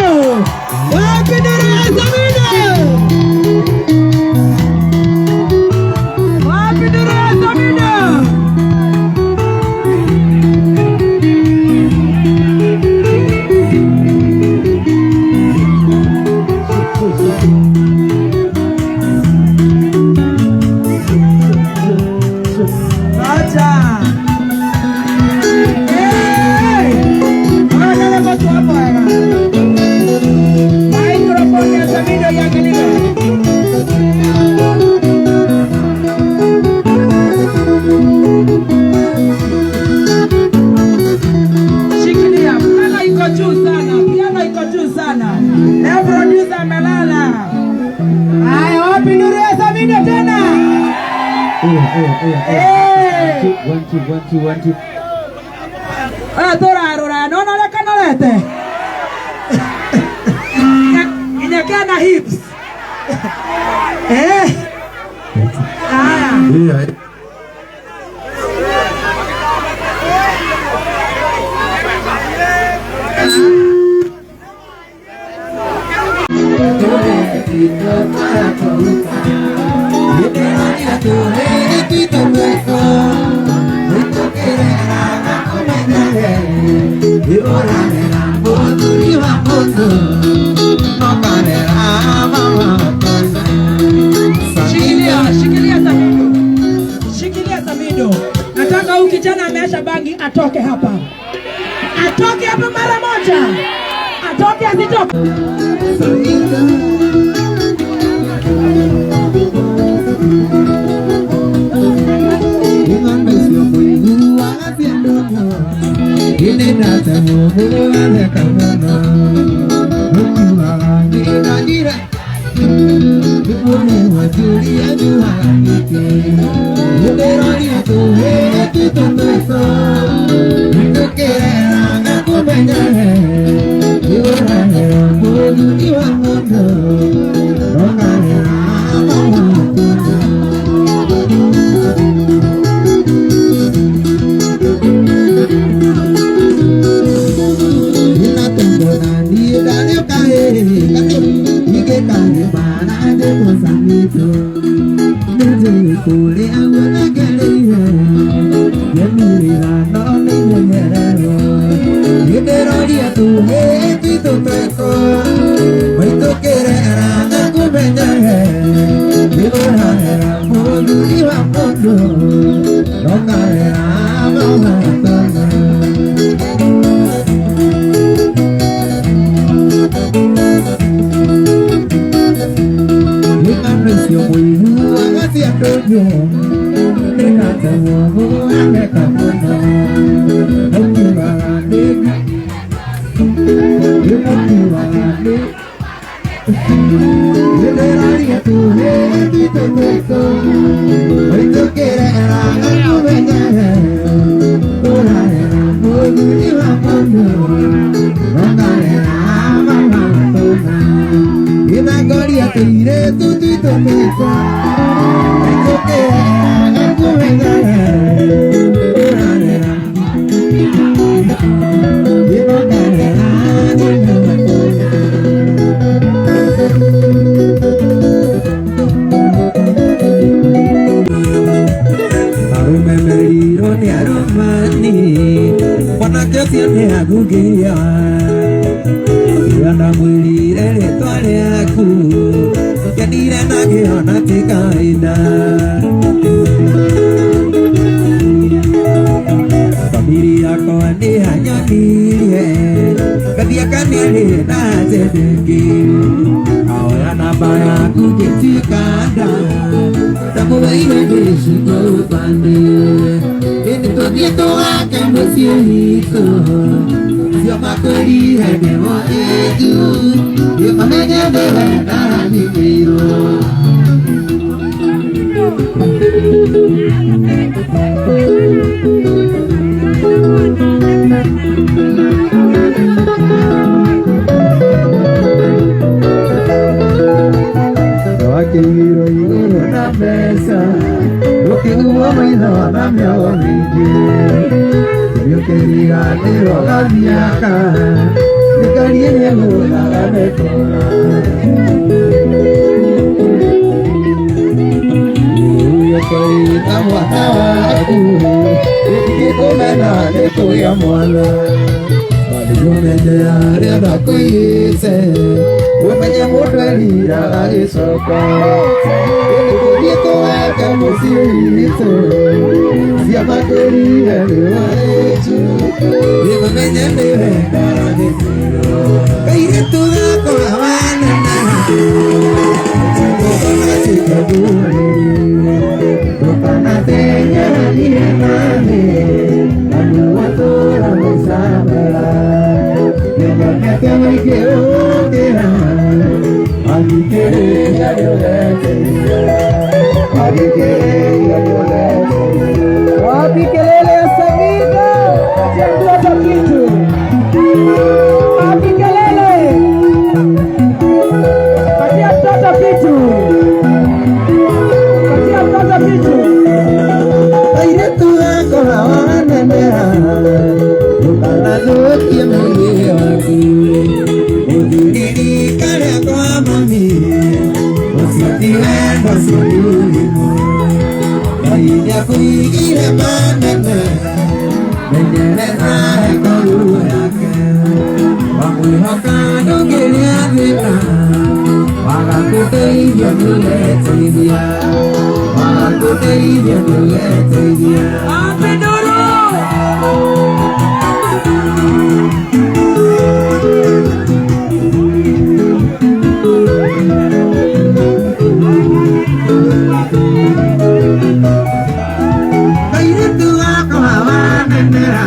Wapi nduru ya Samido? Wapi nduru ya Samido? One, two. Tora, no, le canalete. Inekana hips. Shikilia Samido. Nataka huyu kijana ameasha bangi atoke hapa. Atoke hapa mara moja. Atoke asitoke. Yo quería te rogar mi acá, te quería ya mwana Waliumenye arenda kuise Umenye mundu eliraga gicoko Kuthie tuweke muciitu Cia makirire riwa ritu Nimumenye niwe ndaragithiro Kairitu gakora wanene Tukona cikaguri Tukana tenyeranire nani Anu watura maisabara Nyamake maike ukira Adikere yadioleteira Adikere yadioleteira Wapi kelele ya Samido? Katia mtoto kitu. Wapi kelele? Katia mtoto kitu. Katia mtoto kitu. Kairetu gakora wanenera Ukanathũkie mũthĩ waku Ũthiriri karĩa kwa mami Ũcio ti wendo ũcio nĩ ũrimũ Ngai nĩakũigire manene Menyerera hekarũ yake Wamwĩhoka ndũngĩrĩa thĩna Waga gũteithio nĩũgeteithia Waga gũteithio nĩũgeteithia Wapi nduru? Kairetu gakora wanenera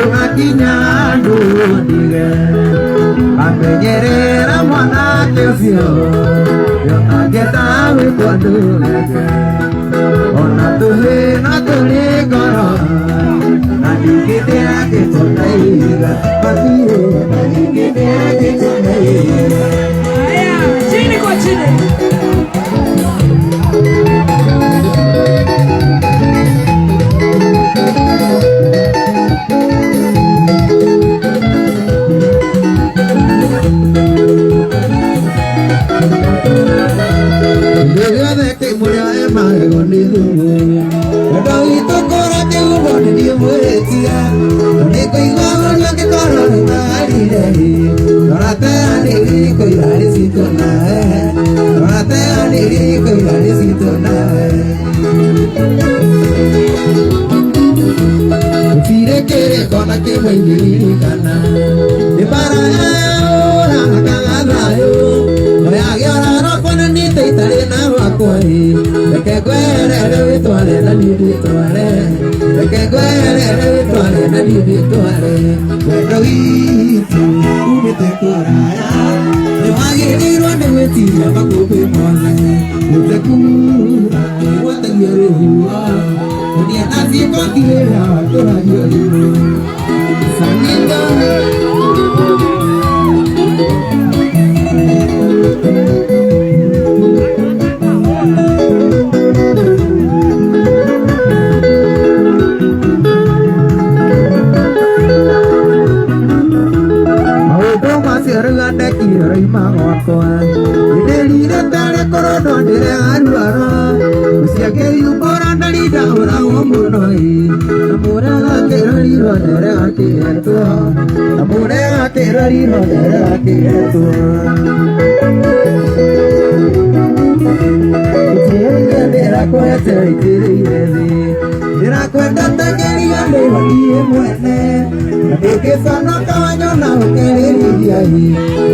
Ũgakinya andũ ndige Amenyerera mwanake ũcio Yotangĩenda gwĩkwo ndũreke Ona tũhĩ na tũrĩ ngoro Na ningĩ ndĩrakĩtwo na ihiga Matirĩ na ningĩ ndĩrakĩtwo na ihiga Haya, chini kwa chini. Ndĩrĩothe kĩmũrĩa emagego nĩ thumu Wendo witũ kũra kĩhumo nĩ niĩ mwĩtia Nĩ kũigua ũrĩa ngĩkorwo nĩ marire Tũrateanĩri kũira rĩcitũ nawe Tũrateanĩri kũira rĩcitũ nawe Gũtirĩ kĩrĩko na kĩmwe ingĩririkana Nĩ mbara ũrahakaga thayũ Oyagĩorarokwana nĩte itarĩ na wakwa Reke ngwerere wĩtware na niĩ ndĩtware Reke ngwerere wĩtware na niĩ ndĩtware Wendo witũ umĩte kũraya Nĩwagĩrĩirwo nĩ gwĩtiria makũmbĩ mothe Gũte kura nĩgwatagia rũhuho Ũnia na ciĩko tirĩra watũragio rĩmwe Samido Raima wakwa Ndirire tare korodo ndire aruaro Usiage yubora ndarida urago munoi Amure gakerariro ndire akireto Amure gakerariro ndire akireto Usiage ndira kwete itirire Ndira kwenda tegeria ndiye mwene Ndĩkĩconoka wanyona ũkĩrĩrĩria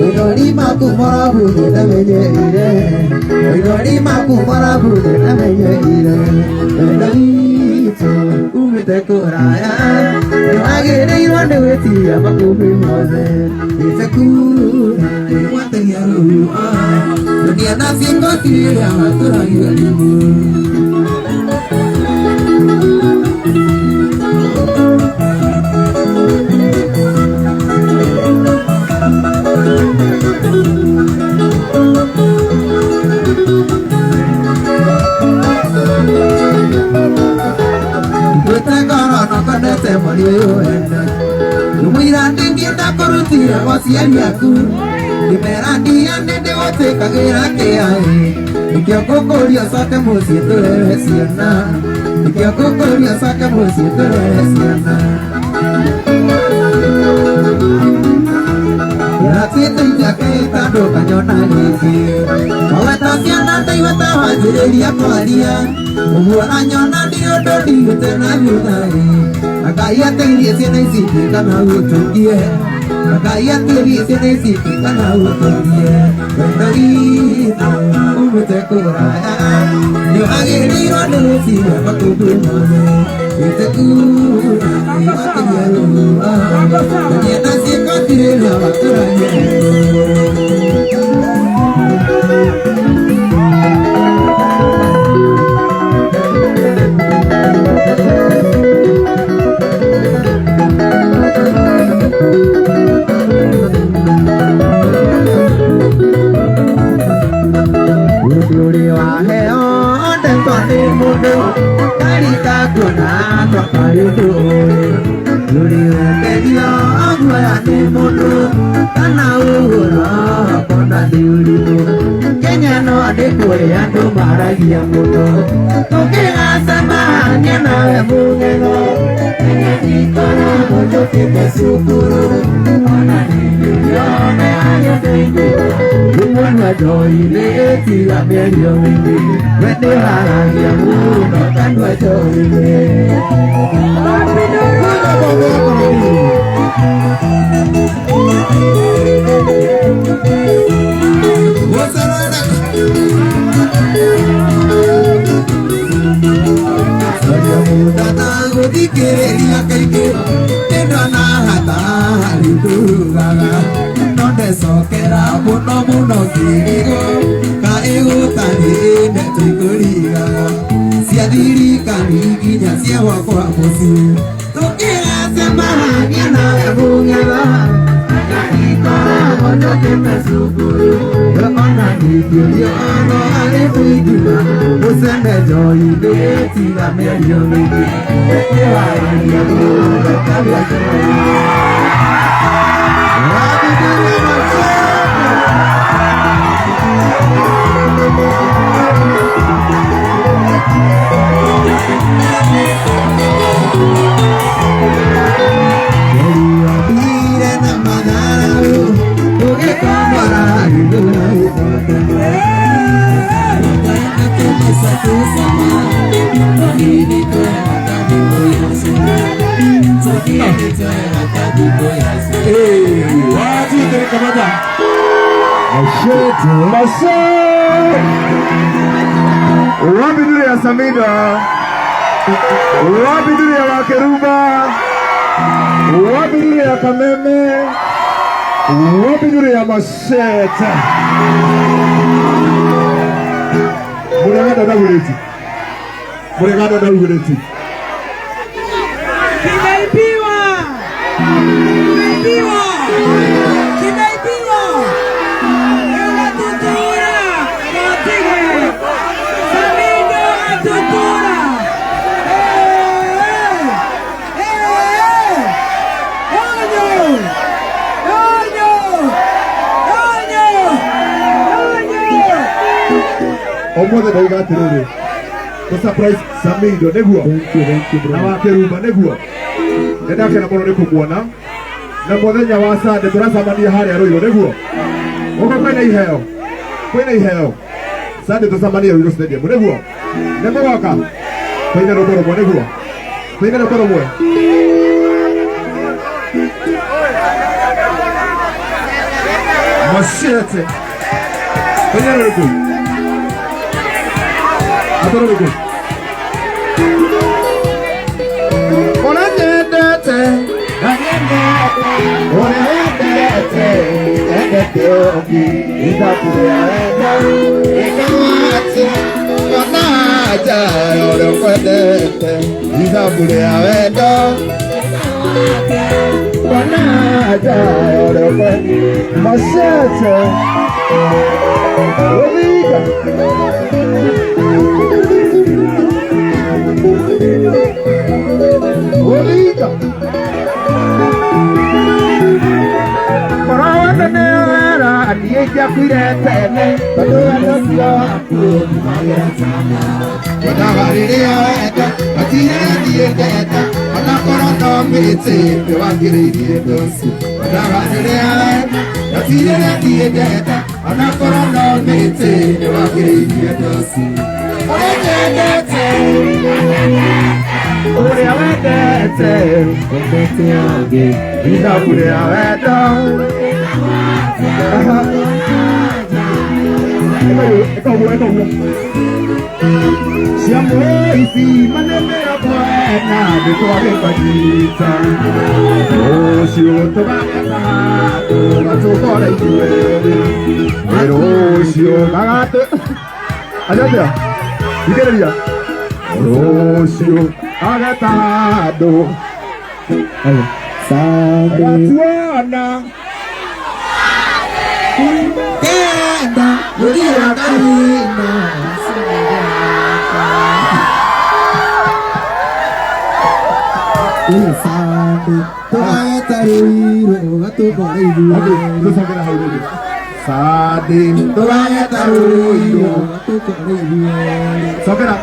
Maithori maku morabuthĩ ndamenyeire Maithori maku morabuthĩ ndamenyeire Wendo witũ umĩte kũraya Nĩwagĩrĩirwo nĩ gwĩtiria makũmbĩ mothe Gĩte kura nĩgwatagia rũhuho Dunia na ciĩko tirĩrĩa watũragio rĩmwe Nokondete mwari ũyũ wenda Numũira ndĩngĩenda kũrutira gwa ciari aku Ndĩmera ndiane ndĩgũtĩkagĩra kĩaĩ Nĩkĩo ngũkũria ũcoke mũciĩ tũrere ciana Nĩkĩo ngũkũria ũcoke mũciĩ tũrere ciana Yatita kita do kanyona liki Maweta siana taiwata wajirelia kwaria Umuana nyona dio do dio tena yudai Akaya teirie siana isiki kana utungie Akaya teirie siana isiki kana utungie Wendagina umute kuraya Yo agiri wanusi wakudu mone Itekura iwakiyaluwa Nyena sikotire wakuranya Kenya no ade kore ando maragia muno Toke asama nyana ebungeno Kenya nikona mojo kete sukuru Ona nilione ayo tengu Umwana doi leti la medio mingi Wende haragia muno kandwa doi le Dikeria kaike Edana hata halidugaga Nonde sokera muno muno kirigo Kaego tani netikurigaga Siadiri kaniginya sia wakwa musi Tukira sema hanyana ebungela Akikora hono keme sukuru Ona nikirio ano alifuiduna Usende joyi leti la medio mingi Ewa ya mula kabla joyi Wabidana Wapi duri ya Samida, wapi duri ya Wakeruba, wapi duri ya Kameme, wapi duri ya Mashete. Muregada da ureti, muregada da ureti. Kimeibiwa, kimeibiwa, kimeibiwa. Ewa tutura, matige, Samido atutura. Onyo, onyo, onyo, onyo. Omoze da iga tirere. To surprise Samido neguo. Thank you bro. Na Wakeruba neguo. Enda kana mono nikuona. Na muthenya wa Sunday turacamania haria Ruiru neguo. Uko kwina iheo. Kwina iheo. Sunday tucamania Ruiru Stadium neguo. Nemugoka. Kwina ruboro mwe neguo. Kwina ruboro mwe. Mashete. Kwina ruboro. Atoro ruboro. Adieja kuiretene Tadu anasio Kumagetana Wadavarire oeta Atire dieteta Anakorota mete Wakiririe dosi Adaganelea Yatire diedeta Anakorota mete Wakiririe dosi Oredete Urea wedete Wedete age Ida urea weda Eko siamo isi manemera buena de tuare pagita oh si otto bagata to la to fare due pero si o bagata aja dikira dia oh si o bagata do ayo sabuana kenda mulia karina Sadi, toa taruiro, atu baridu. Itu sampai dah hari ini. Sadi, toa taruiro, atu baridu. Sampai dah.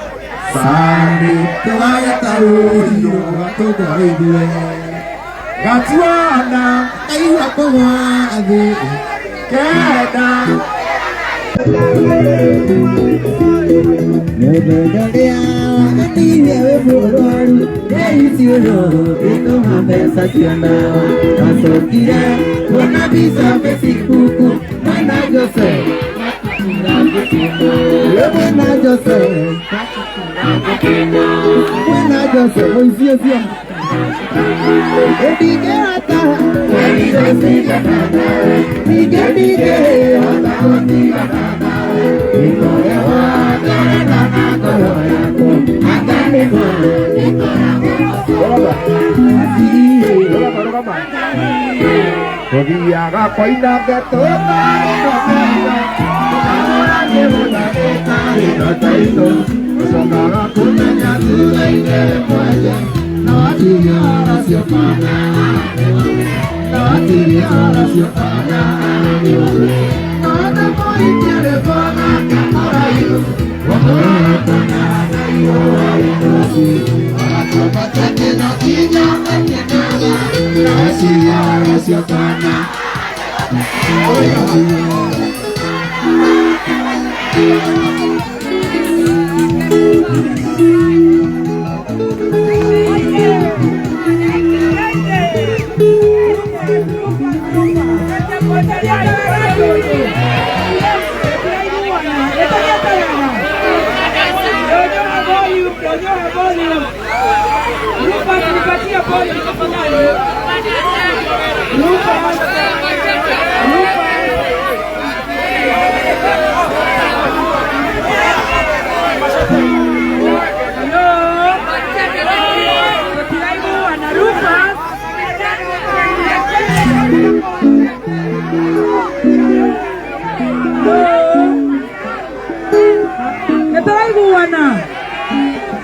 Sadi, toa taruiro, atu baridu. Gatuana, ayu apa wadi, keda. Nebedalia, atiwe buruan, deisiuro, itu hamesa siana, masukira, wana bisa besikuku, mana Jose, mana Jose, mana Jose, sia. Edigata, Dige,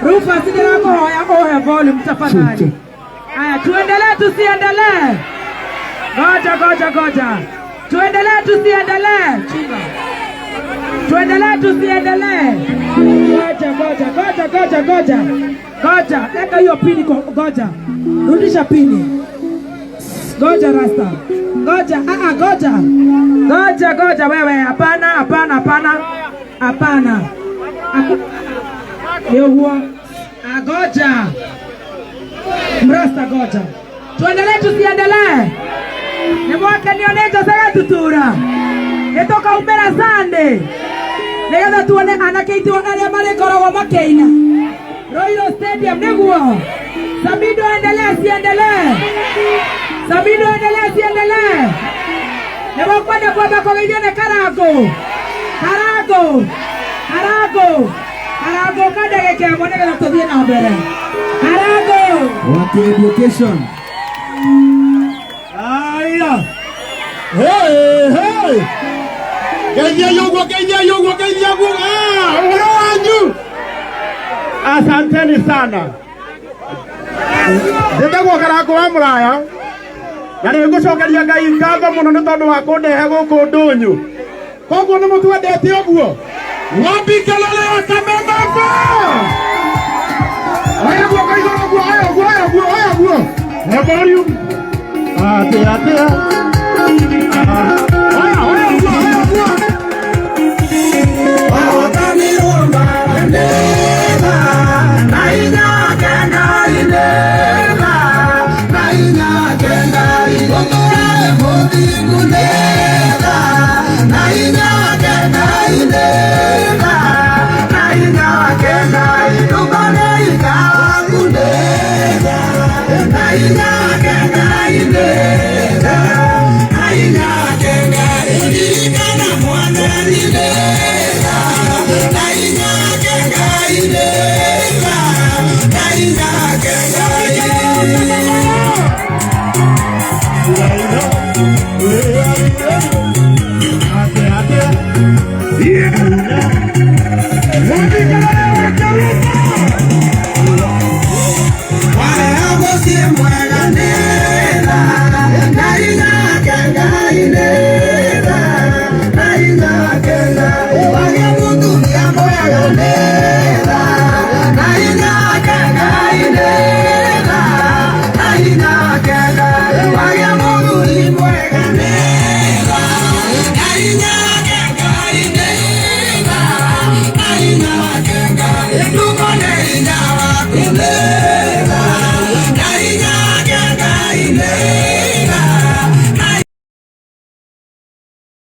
Rufa sijana kohoya volume tafadhali. Aya, tuendelee tusiendelee? Goja. Tuendelee tusiendelee? Chunga. Tuendelee tusiendelee? Goja. Eka hiyo pini goja. Rudisha pini. Goja rasta. Goja wewe. Hapana. Yehuwa. Goja. Mrasta goja. Tuendelee tusiendelee? Nemwake nionejo sega tutura. Etoka umera sande. Nega tuone anakeitwa aria marekoro makeina. Royal Stadium neguo. Sabido endelee siendelee? Nemwake kwa bako ngine karago. Karago kadege kia mwanega na todie na mbele. Karago. What education? Aya. Hey. Kenya yogo. Uro wanyu. Asanteni sana. Ndetagwo Karago wa Muraya. Na nigucokeria Ngai ngatho muno ni tondu wa kundehe guku ndunyu. Koguo ni mutwendete uguo. Wapi kalole wa Kamemaba? Aya guo. Eborium. Atea. Aina